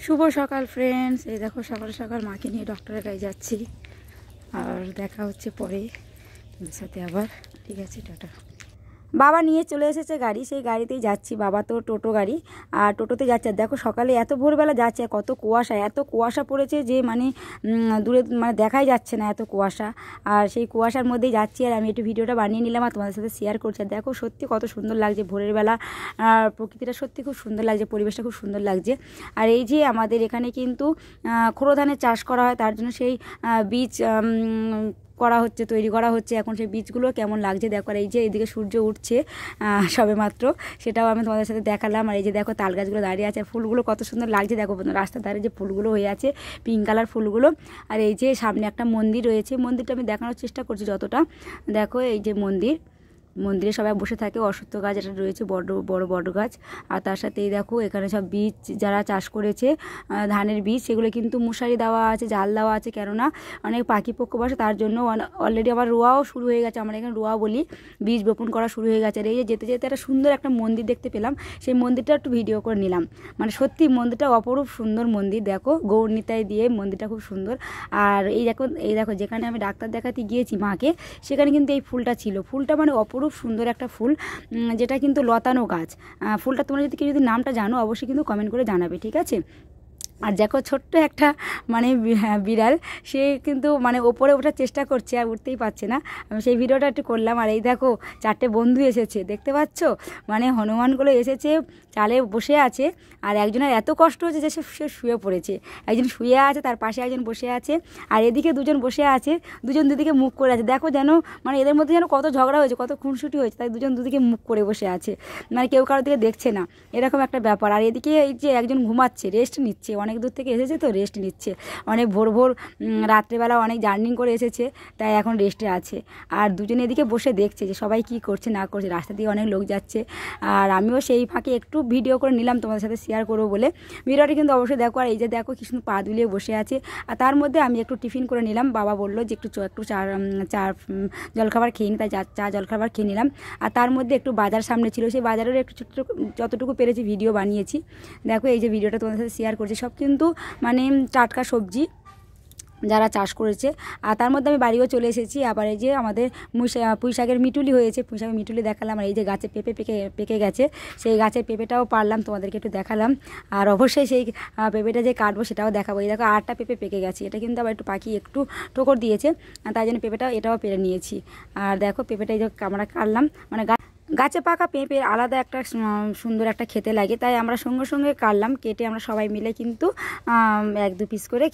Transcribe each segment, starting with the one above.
শুভ সকাল ফ্রেন্ডস। এই দেখো সকাল সকাল মাকে নিয়ে ডক্টরের কাছে যাচ্ছি, আর দেখা হচ্ছে পরে তোমাদের সাথে আবার। ঠিক আছে, টাটা। বাবা নিয়ে চলে এসেছে গাড়ি, সেই গাড়িতেই যাচ্ছি। বাবা তো টোটো গাড়ি, আর টোটোতে যাচ্ছে। আর দেখো সকালে এত ভোরবেলা যাচ্ছে, কত কুয়াশা, এত কুয়াশা পড়েছে যে মানে দূরে মানে দেখাই যাচ্ছে না, এত কুয়াশা। আর সেই কুয়াশার মধ্যেই যাচ্ছি, আর আমি একটু ভিডিওটা বানিয়ে নিলাম আর তোমাদের সাথে শেয়ার করছি। আর দেখো সত্যি কত সুন্দর লাগছে ভোরের বেলা, আর প্রকৃতিটা সত্যি খুব সুন্দর লাগছে, পরিবেশটা খুব সুন্দর লাগছে। আর এই যে আমাদের এখানে কিন্তু খোড়ো ধানের চাষ করা হয়, তার জন্য সেই বীজ করা হচ্ছে, তৈরি করা হচ্ছে। এখন সেই বীজগুলো কেমন লাগছে দেখো। আর এই যে এদিকে সূর্য উঠছে সবে মাত্র, সেটাও আমি তোমাদের সাথে দেখালাম। আর এই যে দেখো তাল গাছগুলো দাঁড়িয়ে আছে, ফুলগুলো কত সুন্দর লাগছে দেখো, রাস্তার ধারে যে ফুলগুলো হয়ে আছে, পিঙ্ক কালার ফুলগুলো। আর এই যে সামনে একটা মন্দির রয়েছে, মন্দিরটা আমি দেখানোর চেষ্টা করছি যতটা। দেখো এই যে মন্দিরে সবাই বসে থাকে, অশ্বত্থ গাছ এটা রয়েছে, বড় বড় বড় গাছ। আর তার সাথেই দেখো এখানে সব বীজ যারা চাষ করেছে, ধানের বীজ, সেগুলো কিন্তু মশারি দেওয়া আছে, জাল দেওয়া আছে, কেননা অনেক পাখি পক্ষ বসে, তার জন্য অলরেডি আবার রোয়াও শুরু হয়ে গেছে। আমরা এখানে রোয়া বলি, বীজ বপন করা শুরু হয়ে গেছে। আর এই যে যেতে যেতে একটা সুন্দর একটা মন্দির দেখতে পেলাম, সেই মন্দিরটা একটু ভিডিও করে নিলাম। মানে সত্যি মন্দিরটা অপরূপ সুন্দর মন্দির, দেখো গৌরনীতায় দিয়ে মন্দিরটা খুব সুন্দর। আর এই দেখো যেখানে আমি ডাক্তার দেখাতে গিয়েছি মাকে, সেখানে কিন্তু এই ফুলটা ছিল। ফুলটা মানে অপরূপ সুন্দর একটা ফুল, যেটা কিন্তু লতানো গাছ। ফুলটা তোমরা যদি কেউ যদি নামটা জানো অবশ্যই কিন্তু কমেন্ট করে জানাবে, ঠিক আছে। আর দেখো ছোট্ট একটা মানে বিড়াল, সে কিন্তু মানে ওপরে ওঠার চেষ্টা করছে, আর উঠতেই পারছে না। আমি সেই ভিডিওটা একটু করলাম। আর এই দেখো 4টে বন্ধু এসেছে, দেখতে পাচ্ছ, মানে হনুমানগুলো এসেছে, চালে বসে আছে। আর একজনের এত কষ্ট হচ্ছে যে সে শুয়ে পড়েছে, একজন শুয়ে আছে, তার পাশে একজন বসে আছে, আর এদিকে দুজন বসে আছে, দুজন দুদিকে মুখ করে আছে। দেখো যেন মানে এদের মধ্যে যেন কত ঝগড়া হয়েছে, কত খুনসুটি হয়েছে, তাই দুজন দুদিকে মুখ করে বসে আছে, মানে কেউ কারোর দিকে দেখছে না, এরকম একটা ব্যাপার। আর এদিকে এই যে একজন ঘুমাচ্ছে, রেস্ট নিচ্ছে, অনেক দূর থেকে এসেছে তো রেস্ট নিচ্ছে, অনেক ভোর ভোর রাত্রেবেলা অনেক জার্নি করে এসেছে, তাই এখন রেস্টে আছে। আর দুজনে এদিকে বসে দেখছে যে সবাই কি করছে না করছে, রাস্তা দিয়ে অনেক লোক যাচ্ছে। আর আমিও সেই ফাঁকে একটু ভিডিও করে নিলাম তোমাদের সাথে শেয়ার করবো বলে। ভিডিওটি কিন্তু অবশ্যই দেখো। আর এই যে দেখো কি সুন্দর পা দুলিয়ে বসে আছে। আর তার মধ্যে আমি একটু টিফিন করে নিলাম, বাবা বললো যে একটু চা জলখাবার খেয়ে নিই, তাই চা জলখাবার খেয়ে নিলাম। আর তার মধ্যে একটু বাজার সামনে ছিল, সেই বাজারের একটু ছোট্ট যতটুকু পেরেছি ভিডিও বানিয়েছি। দেখো এই যে ভিডিওটা তোমাদের সাথে শেয়ার করছি, সব কিন্তু মানে টাটকা সবজি যারা চাষ করেছে। আর তার মধ্যে আমি বাড়িও চলে এসেছি। আবার এই যে আমাদের পুঁই শাকের মিটুলি হয়েছে, পুঁই শাকের মিটুলি দেখালাম। আর এই যে গাছে পেঁপে পেকে গেছে, সেই গাছের পেঁপেটাও পারলাম, তোমাদেরকে একটু দেখালাম। আর অবশ্যই সেই পেঁপেটা যে কাটবো সেটাও দেখাবো। এই দেখো 8টা পেঁপে পেকে গেছে, এটা কিন্তু আবার একটু পাখি একটু ঠোকর দিয়েছে, তাই জন্য এটাও পেরে নিয়েছি। আর দেখো পেঁপেটা এই যে আমরা কাটলাম, মানে গাছে পাকা পেঁপের আলাদা একটা সুন্দর একটা খেতে লাগে, তাই আমরা সঙ্গে সঙ্গে কাটলাম, কেটে আমরা সবাই মিলে কিন্তু 1-2 পিস করে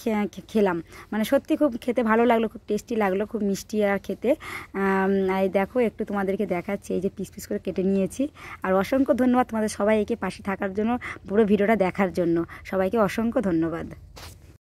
খেলাম। মানে সত্যি খুব খেতে ভালো লাগলো, খুব টেস্টি লাগলো, খুব মিষ্টি আর খেতে। এই দেখো একটু তোমাদেরকে দেখাচ্ছি, এই যে পিস পিস করে কেটে নিয়েছি। আর অসংখ্য ধন্যবাদ তোমাদের সবাইকে পাশে থাকার জন্য, পুরো ভিডিওটা দেখার জন্য সবাইকে অসংখ্য ধন্যবাদ।